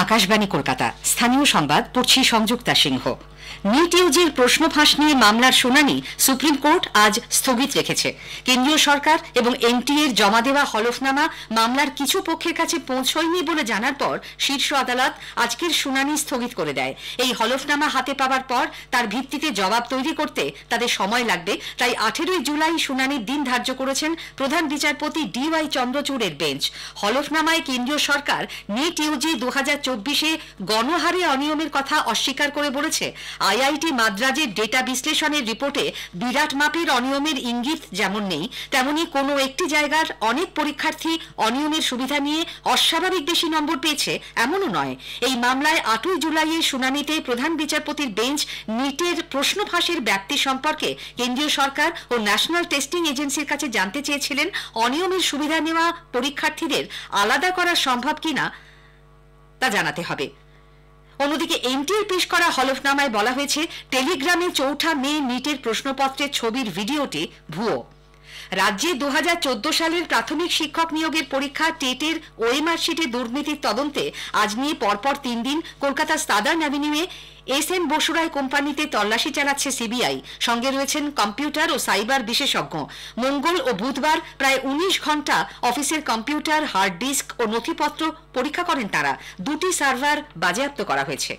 আকাশবাণী কলকাতা। স্থানীয় সংবাদ পড়ছি সংযুক্তা সিংহ। নিট ইউজির প্রশ্ন ফাঁস নিয়ে মামলার শুনানি সুপ্রিম কোর্ট আজ স্থগিত রেখেছে। কেন্দ্রীয় সরকার এবং এনটিএর জমা দেওয়া হলফনামা মামলার কিছু পক্ষের কাছে পৌঁছয়নি বলে জানার পর শীর্ষ আদালত আজকের শুনানি স্থগিত করে দেয়। এই হলফনামা হাতে পাওয়ার পর তার ভিত্তিতে জবাব তৈরি করতে তাদের সময় লাগবে, তাই 18 জুলাই শুনানির দিন ধার্য করেছেন প্রধান বিচারপতি DY চন্দ্রচূড়ের বেঞ্চ। হলফনামায় কেন্দ্রীয় সরকার নিট ইউজি 2024-এ গণহারে অনিয়মের কথা অস্বীকার করে বলেছে, আইআইটি মাদ্রাজের ডেটা বিশ্লেষণের রিপোর্টে বিরাট মাপের অনিয়মের ইঙ্গিত যেমন নেই, তেমনি কোনো একটি জায়গার অনেক পরীক্ষার্থী অনিয়মের সুবিধা নিয়ে অস্বাভাবিক বেশি নম্বর পেয়েছে এমনও নয়। এই মামলায় 8 জুলাইয়ের শুনানিতে প্রধান বিচারপতির বেঞ্চ নিটের প্রশ্ন ফাঁসের ব্যাপ্তি সম্পর্কে কেন্দ্রীয় সরকার ও ন্যাশনাল টেস্টিং এজেন্সির কাছে জানতে চেয়েছিলেন। অনিয়মের সুবিধা নেওয়া পরীক্ষার্থীদের আলাদা করা সম্ভব কিনা তা জানাতে হবে। অন্যদিকে এনটিএর পেশ করা হলফনামায় বলা হয়েছে, টেলিগ্রামে 4 মে নিটের প্রশ্নপত্রের ছবির ভিডিওটি ভুয়ো। রাজ্যে 2014 সালের প্রাথমিক শিক্ষক নিয়োগের পরীক্ষা টেটের ওএমআর শিটে দুর্নীতির তদন্তে আজ নিয়ে পরপর 3 দিন কলকাতা সাদার্ন অ্যাভিনিউয়ে SN বসুরায় কোম্পানিতে তল্লাশি চালাচ্ছে সিবিআই। সঙ্গে রয়েছেন কম্পিউটার ও সাইবার বিশেষজ্ঞ। মঙ্গল ও বুধবার প্রায় 19 ঘন্টা অফিসের কম্পিউটার, হার্ড ডিস্ক ও নথিপত্র পরীক্ষা করেন তারা। 2টি সার্ভার বাজেয়াপ্ত করা হয়েছে।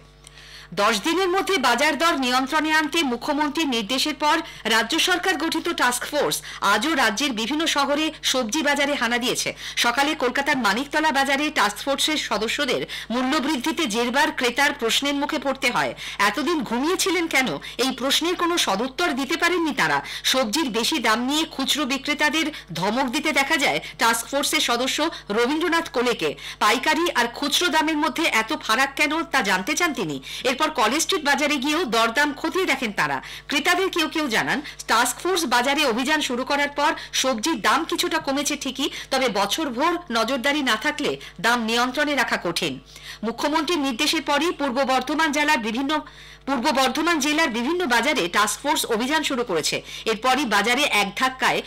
10 দিনের মধ্যে বাজার দর নিয়ন্ত্রণে আনতে মুখ্যমন্ত্রীর নির্দেশের পর রাজ্য সরকার গঠিত টাস্ক ফোর্স আজও রাজ্যের বিভিন্ন শহরে সবজি বাজারে হানা দিয়েছে। সকালে কলকাতার মানিকতলা বাজারে টাস্ক ফোর্সের সদস্যদের মূল্যবৃদ্ধিতে জেরবার ক্রেতার প্রশ্নের মুখে পড়তে হয়। এতদিন ঘুমিয়েছিলেন কেন, এই প্রশ্নের কোনো সদুত্তর দিতে পারেননি তারা। সবজির বেশি দাম নিয়ে খুচরো বিক্রেতাদের ধমক দিতে দেখা যায় টাস্ক ফোর্সের সদস্য রবীন্দ্রনাথ কোলেকে। পাইকারি আর খুচরো দামের মধ্যে এত ফারাক কেন তা জানতে চান তিনি। এরপর কলেজ স্ট্রিট বাজারে গিয়েও দরদাম খতিয়ে দেখেন তারা। ক্রেতাদের কেউ জানান, টাস্ক ফোর্স বাজারে অভিযান শুরু করার পর সবজির দাম কিছুটা কমেছে ঠিকই, তবে বছরভর নজরদারি না থাকলে দাম নিয়ন্ত্রণে রাখা কঠিন। মুখ্যমন্ত্রীর নির্দেশের পরই পূর্ব বর্ধমান জেলার বিভিন্ন বাজারে টাস্ক ফোর্স অভিযান শুরু করেছে। এরপরই বাজারে এক ধাক্কায়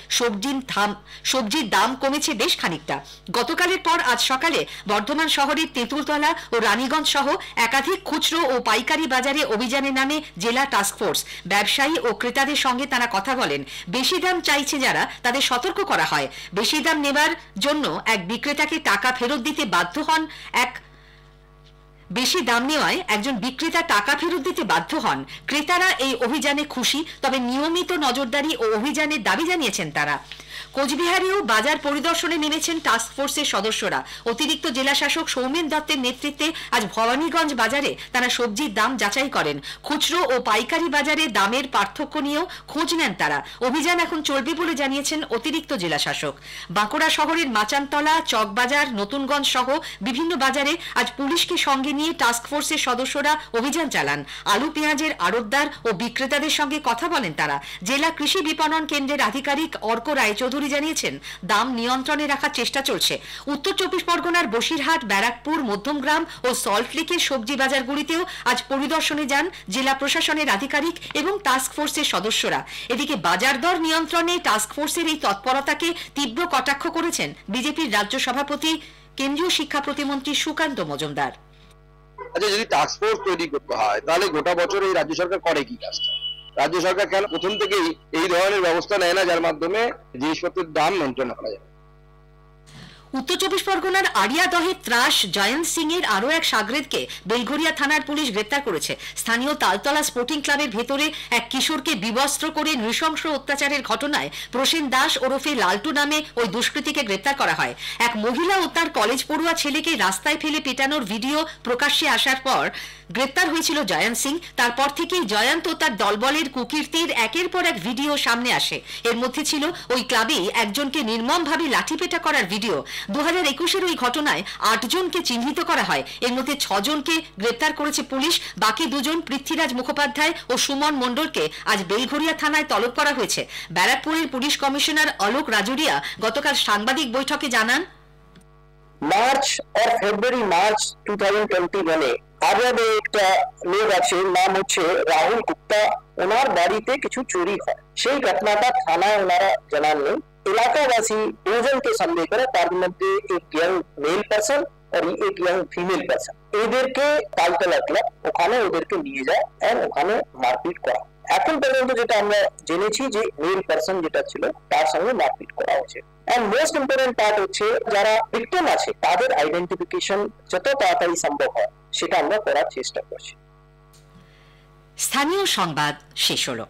সবজির দাম কমেছে বেশ খানিকটা। গতকালের পর আজ সকালে বর্ধমান শহরের তেঁতুলতলা ও রানীগঞ্জ সহ একাধিক খুচরো ও পাইকারি বাজারে অভিযানে নামে জেলা টাস্ক ফোর্স। ব্যবসায়ী ও ক্রেতাদের সঙ্গে তারা কথা বলেন। বেশি দাম চাইছে যারা, তাদের সতর্ক করা হয়। বেশি দাম নেবার জন্য এক বিক্রেতাকে টাকা ফেরত দিতে বাধ্য হন। বেশি দাম নেওয়ায় একজন বিক্রেতা টাকা ফেরত দিতে বাধ্য হন। ক্রেতারা এই অভিযানে খুশি, তবে নিয়মিত নজরদারি ও অভিযানের দাবি জানিয়েছেন তারা। কোচবিহারেও বাজার পরিদর্শনে নেমেছেন টাস্ক ফোর্সের সদস্যরা। অতিরিক্ত জেলা শাসক সৌমেন দত্তের নেতৃত্বে আজ ভবানীগঞ্জ বাজারে তারা সবজির দাম যাচাই করেন। খুচরো ও পাইকারি বাজারে দামের পার্থক্য নিয়েও খোঁজ নেন তারা। অভিযান এখন চলবে বলে জানিয়েছেন অতিরিক্ত জেলা শাসক। বাঁকুড়া শহরের মাচানতলা, চকবাজার, নতুনগঞ্জ সহ বিভিন্ন বাজারে আজ পুলিশকে সঙ্গে নিয়ে টাস্ক ফোর্সের সদস্যরা অভিযান চালান। আলু পেঁয়াজের আড়তদার ও বিক্রেতাদের সঙ্গে কথা বলেন তারা। জেলা কৃষি বিপণন কেন্দ্রের আধিকারিক অর্ক রায়চৌধুরী জানিয়েছেন, দাম নিয়ন্ত্রণে রাখার চেষ্টা চলছে। উত্তর 24 পরগনার বসিরহাট, ব্যারাকপুর, মধ্যমগ্রাম ও সল্টলেকের সবজি বাজারগুলিতেও আজ পরিদর্শনে যান জেলা প্রশাসনের আধিকারিক এবং টাস্ক ফোর্সের সদস্যরা। এদিকে বাজার দর নিয়ন্ত্রণে টাস্ক ফোর্সের এই তৎপরতাকে তীব্র কটাক্ষ করেছেন বিজেপির রাজ্য সভাপতি, কেন্দ্রীয় শিক্ষা প্রতিমন্ত্রী সুকান্ত মজুমদার। আচ্ছা, যদি টাস্ক ফোর্স তৈরি করতে হয় তাহলে গোটা বছর এই রাজ্য সরকার করে কি কাজটা? রাজ্য সরকার কেন প্রথম থেকেই এই ধরনের ব্যবস্থা নেয় না যার মাধ্যমে জিনিসপত্রের দাম মেনটেন করা যায়? উত্তর 24 পরগনার আড়িয়াদহে ত্রাস জয়ন্ত সিং এর আরো এক সাগরেদকে বেলঘরিয়া থানার পুলিশ গ্রেপ্তার করেছে। স্থানীয় তালতলা স্পোর্টিং ক্লাবের ভেতরে এক কিশোরকে বিবস্ত্র করে নৃশংস অত্যাচারের ঘটনায় প্রসেন দাস ওরফে লালটু নামে ওই দুষ্কৃতীকে গ্রেপ্তার করা হয়। এক মহিলা ও তার কলেজ পড়ুয়া ছেলেকে রাস্তায় ফেলে পেটানোর ভিডিও প্রকাশ্যে আসার পর গ্রেপ্তার হয়েছিল জয়ন্ত সিং। তারপর থেকেই জয়ন্ত ও তার দলবলের কুকীর্তির একের পর এক ভিডিও সামনে আসে। এর মধ্যে ছিল ওই ক্লাবেই একজনকে নির্মমভাবে লাঠিপেটা করার ভিডিও। 2021-এর ওই ঘটনায় 8 জনকে চিহ্নিত করা হয়। এর মধ্যে 6 জনকে গ্রেপ্তার করেছে পুলিশ। বাকি 2 জন পৃথ্বীরাজ মুখোপাধ্যায় ও সুমন মণ্ডলকে আজ বেলঘরিয়া থানায় তলব করা হয়েছে। ব্যারাকপুরের পুলিশ কমিশনার অলোক রাজুরিয়া গতকাল সাংবাদিক বৈঠকে জানান, মার্চ আর ফেব্রুয়ারি মার্চ 2021-এ আজাদে একটা লোক আছে, নাম হচ্ছে রাহুল গুপ্তা। ওনার বাড়িতে কিছু চুরি হয়। সেই ঘটনাটা থানায় ওনারা জানাননি। এলাকাবাসী 2 জনকে সন্দেহ করে, তার মধ্যে এক ইয়াং মেল পার্সন और एक यंग ফিমেল পারসন, এদেরকে তালতলা ক্লাব ওখানে ওদেরকে নিয়ে যায় এন্ড ওখানে মারপিট করা। এখন পর্যন্ত যেটা আমরা জেনেছি যে মেল পারসন যেটা ছিল তার সঙ্গে মারপিট করা হচ্ছে। এন্ড মোস্ট ইম্পর্টেন্ট পার্ট হচ্ছে যারা ভিকটিম আছে তাদের আইডেন্টিফিকেশন যত তাড়াতাড়ি সম্ভব হয় সেটা আমরা করার চেষ্টা করছি। স্থানীয় সংবাদ শেষ হলো।